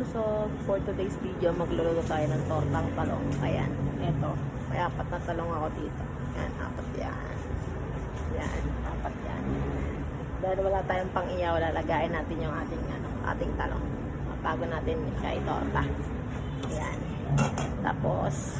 kalusog, for today's video, magluluto tayo ng tortang talong. Ayan, eto. May 4 na talong ako dito. Ayan, 4 yan. Ayan, 4 yan. Dahil wala tayong pang-iyaw, lalagayin natin yung ating talong. Bago natin siya itorta. Ayan. Tapos,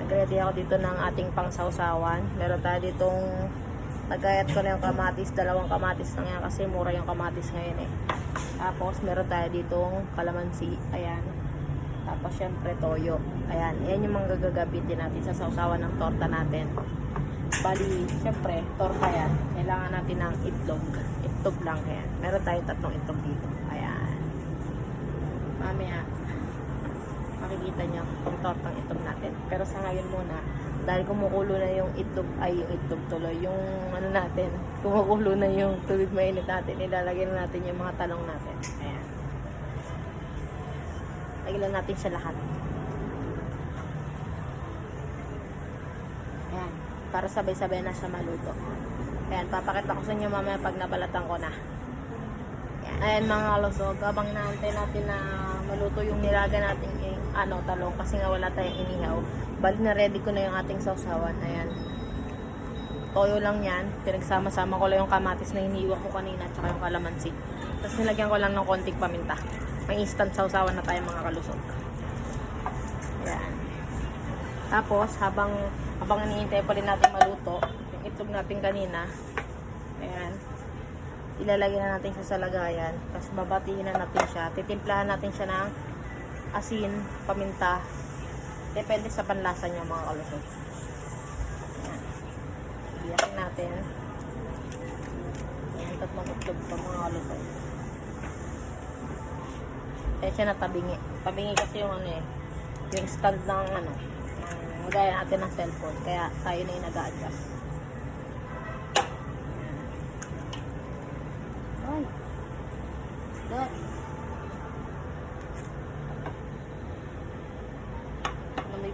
nag-ready ako dito ng ating pangsawsawan. Meron tayo ditong, nagayat ko na yung kamatis, 2 kamatis lang yan kasi mura yung kamatis ngayon eh. Tapos, meron tayo ditong kalamansi. Ayan. Tapos, syempre, toyo. Ayan. Ayan yung mga gagamitin natin sa sausawan ng torta natin. Bali, syempre, torta yan. Kailangan natin ng itlog. Itlog lang yan. Meron tayo 3 itlog dito. Ayan. Mamaya, makikita nyo yung tortang itlog natin. Pero sa ngayon muna, dahil kumukulo na yung itlog, yung itlog tuloy, yung ano natin, kumukulo na yung tubig mainit natin, ilalagay na natin yung mga talong natin. Ayan. Lagyan natin siya lahat. Ayan. Para sabay-sabay na siya maluto. Ayan. Papakita ko sa inyo mamaya pag nabalatan ko na. Ayan. Ayan mga kalusog, habang inaantay natin na maluto yung nilaga natin yung talong kasi nga wala tayong inihaw. Bali na ready ko na yung ating sausawan. Ayan. Toyo lang yan. Pinagsama-sama ko lang yung kamatis na hiniwa ko kanina at saka yung kalamansi. Tapos nilagyan ko lang ng konting paminta. May instant sausawan na tayo mga kalusog. Ayan. Tapos habang iniintay pa rin natin maluto yung itlog natin kanina. Ayan. Ilalagay na natin siya sa lagayan. Tapos babatiin na natin siya. Titimplahan natin siya ng asin, paminta. Depende sa panlasa niyo mga kalusog. Ayan. Iyakin natin. Ayan, 3 itlog pa mga kalusog. Kaya siya natabingi. Tabingi kasi yung yung stand ng magaya natin ng cellphone. Kaya tayo na yung nag-a-adjust. Ay. Stop.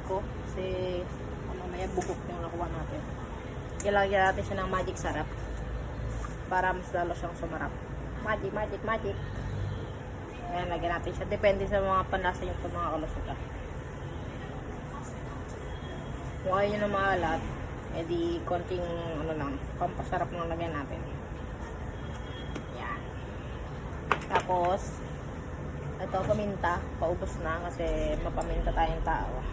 Ko kasi mamaya bugok yung nakuha natin. Ilagyan natin siya ng magic sarap para mas lalo siyang sumarap. Magic. Ayan, lagyan natin siya. Depende sa mga panlasa nyo sa mga kalusog. Kung ayaw nyo na maalat, edi konting pampasarap ng lagyan natin. Ayan. Tapos ito, paminta. Paubos na kasi mapaminta tayong tao.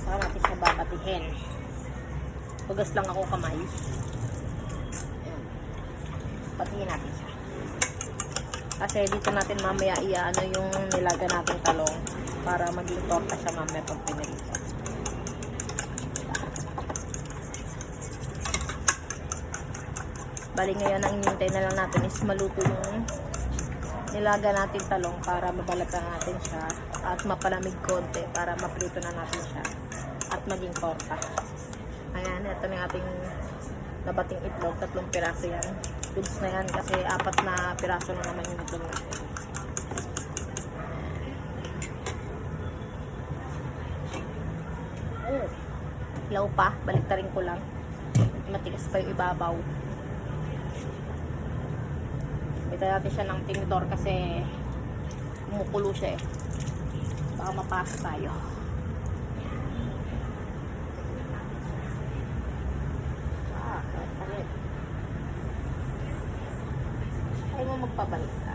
Saka natin siya babatihin. Tugas lang ako kamay. Ayan. Patihin natin siya. Kasi dito natin mamaya yung nilaga natin talong para maging torta siya mamaya pag pinilito. Bali ngayon ang hinintay na lang natin is maluto yung nilaga natin talong para mabalatan natin siya at mapalamig konti para maprito na natin siya at maging torta. Ayan, ito na yung ating nabating itlog. 3 piraso yan. Goods na yan kasi 4 na piraso na naman yung itlog natin. Ilaw pa. Baliktarin ko lang. Matigas pa yung ibabaw. Bita natin siya ng tinidor kasi kumukulo siya eh. Baka mapasa tayo. Ay mo magpabalik ka.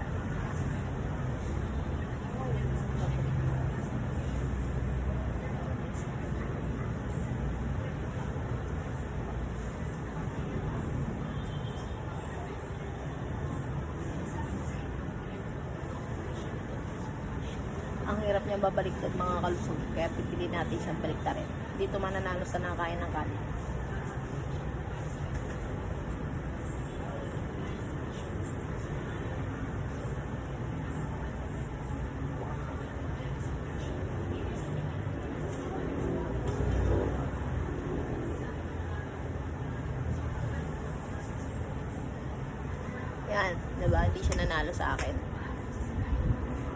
Ang hirap niya babaliktad mga kalusog. Kaya pipili natin siyang baliktarin. Dito mananalo sa nakain ng kanin. Yan, diba? Hindi siya nanalo sa akin.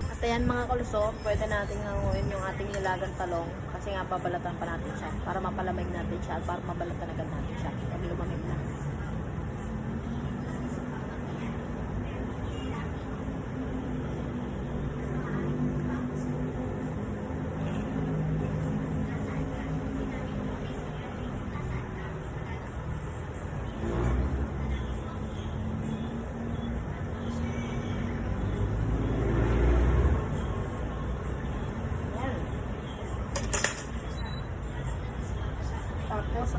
At ayan mga kalusog, pwede natin nganguin yung ating nilagang talong kasi nga babalatan pa natin siya para mapalamig natin siya at para mabalatan agad natin siya pag lumamig na.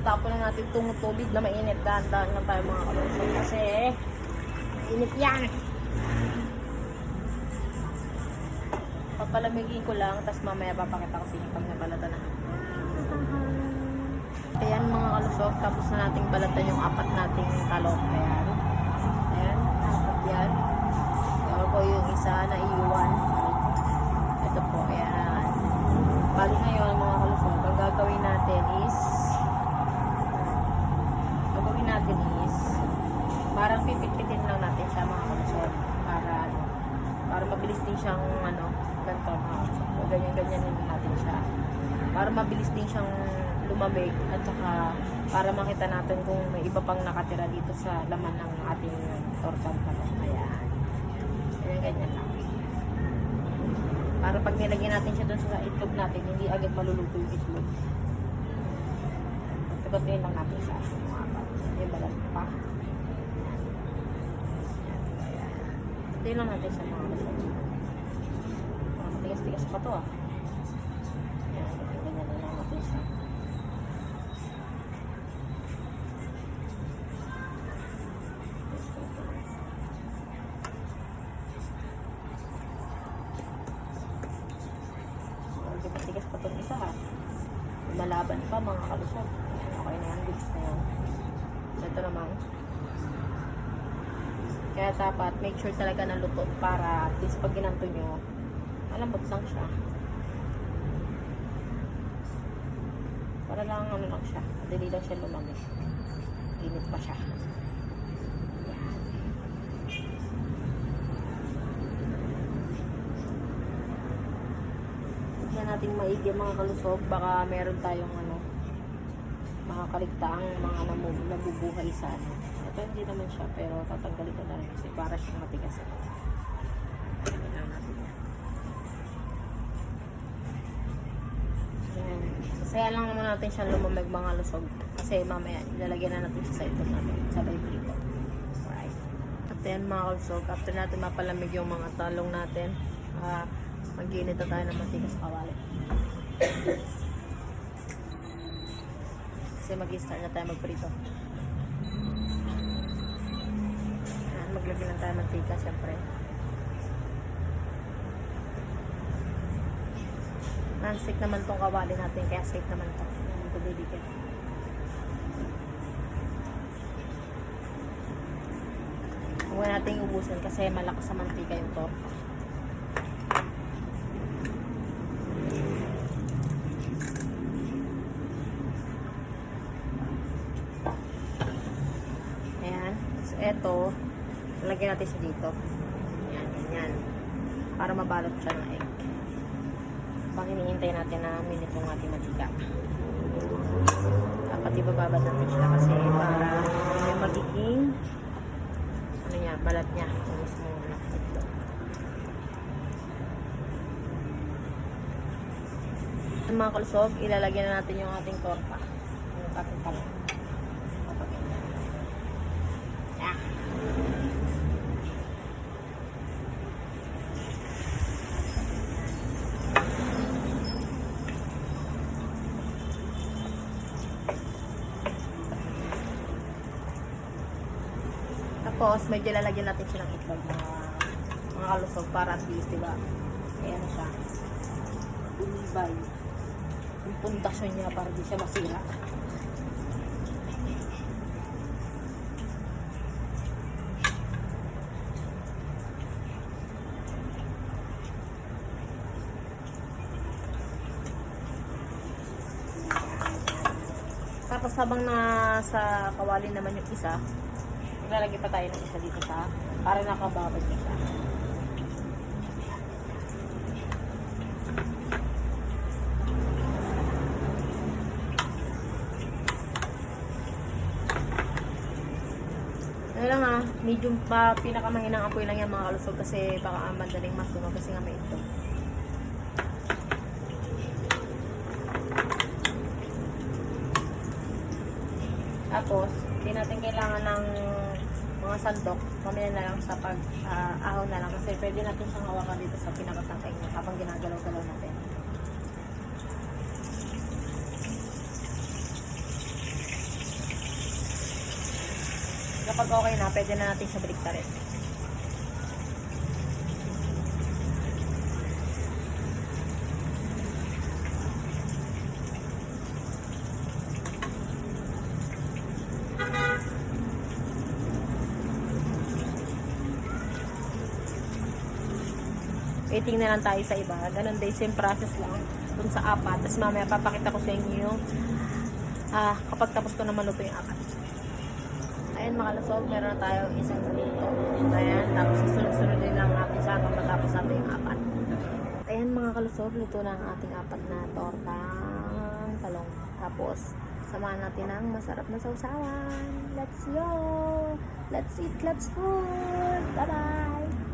Tapon na natin itong tubig na mainit. Dahan-dahan lang tayo mga kalusog. Kasi, mainit yan. Papalamigin ko lang, tapos mamaya papakita ko sa inyo pag nabalatan na. Ayan mga kalusog, tapos na nating balatan yung apat nating talong. Ayan. Ayan, apat yan. Kaya ko yung isa na iwan. Ito po, ayan. Bali ngayon mga kalusog, ang gagawin natin is parang pipit-pitin lang natin siya mga kalusog para mabilis din siyang ganito ganyan din natin siya para mabilis din siyang lumamig at saka para makita natin kung may iba pang nakatira dito sa laman ng ating tortang talong. Ayan, ganyan lang para pag nilagyan natin siya dun sa itlog natin hindi agad maluluto yung itlog. Tugatin lang natin siya yung balat pa. Ito lang natin sa mga kalusog. Matigas-tigas pa to Ayan, ganyan na lang natin siya. Matigas pa itong isa Malaban pa mga kalusog. Okay na yan, bilis na yan. Ito naman. Kaya dapat make sure talaga na luto para at least pag ginanto nyo, malambot lang siya. Para lang lang siya. Madali lang siya lumamig. Init pa siya. Yan. Tignan natin maigi mga kalusog. Baka meron tayong mga kaligtaang mga nabubuhay sa Ito hindi naman siya, pero tatanggalin ko na rin kasi para siyang matigas. Ayan. Sasaya lang naman natin siyang lumamig mga lusog. Kasi mamaya, ilalagyan na natin siya sa itlog natin. Sabay prito. Alright. At yan mga lusog, after natin mapalamig yung mga talong natin, mag-init na tayo ng matigas kawali. Kasi mag-start na tayo magprito. Maglagay lang tayo ng mantika, syempre. Non-stick naman tong kawali natin, kaya safe naman to. Ito bibigyan. Huwag natin ubusin kasi malakas sa mantika yung torta. Ayan. So, eto. Lagyan natin siya dito. Yan, ganyan. Para mabalot siya ng egg. Pag hinihintay natin na minute yung ating mantika. Dapat ibababad natin siya kasi para may magiging balat niya. Yung mismo itlog. Mga kalusog, ilalagyan na natin yung ating torta. Yung ating talong. Tapos, medyo lalagyan natin siya ng itlog mga kalusog para at least, diba? Ayan na siya. Umibay. Yung pundasyon niya para di siya masira. Tapos, habang nasa kawali naman yung isa, lalagyan pa tayo ng isa dito para nakababad niya siya. Ano lang medium pa, pinakamahinang apoy lang yan mga kalusog kasi baka madaling masunog kasi nga may ito. Tapos, hindi natin kailangan ng mga sandok, mamaya na lang sa pag-ahon na lang kasi pwede natin siyang hawakan dito sa pinakatangkay niya habang ginagalaw-galaw natin. Kapag okay na, pwede na natin siya baliktarin. Waiting na lang tayo sa iba. Ganun din, same process lang. Dun sa apat. Tapos mamaya papakita ko sa inyo yung kapag tapos ko na maluto yung apat. Ayan mga lasog, meron na tayo isang luto. Ayan, tapos susunod-sunod din lang natin siya hanggang matapos natin yung apat. Ayan mga kalusog, luto na ang ating apat na tortang talong. Tapos, samahan natin ang masarap na sausawan. Let's go! Let's eat, let's food! Bye-bye!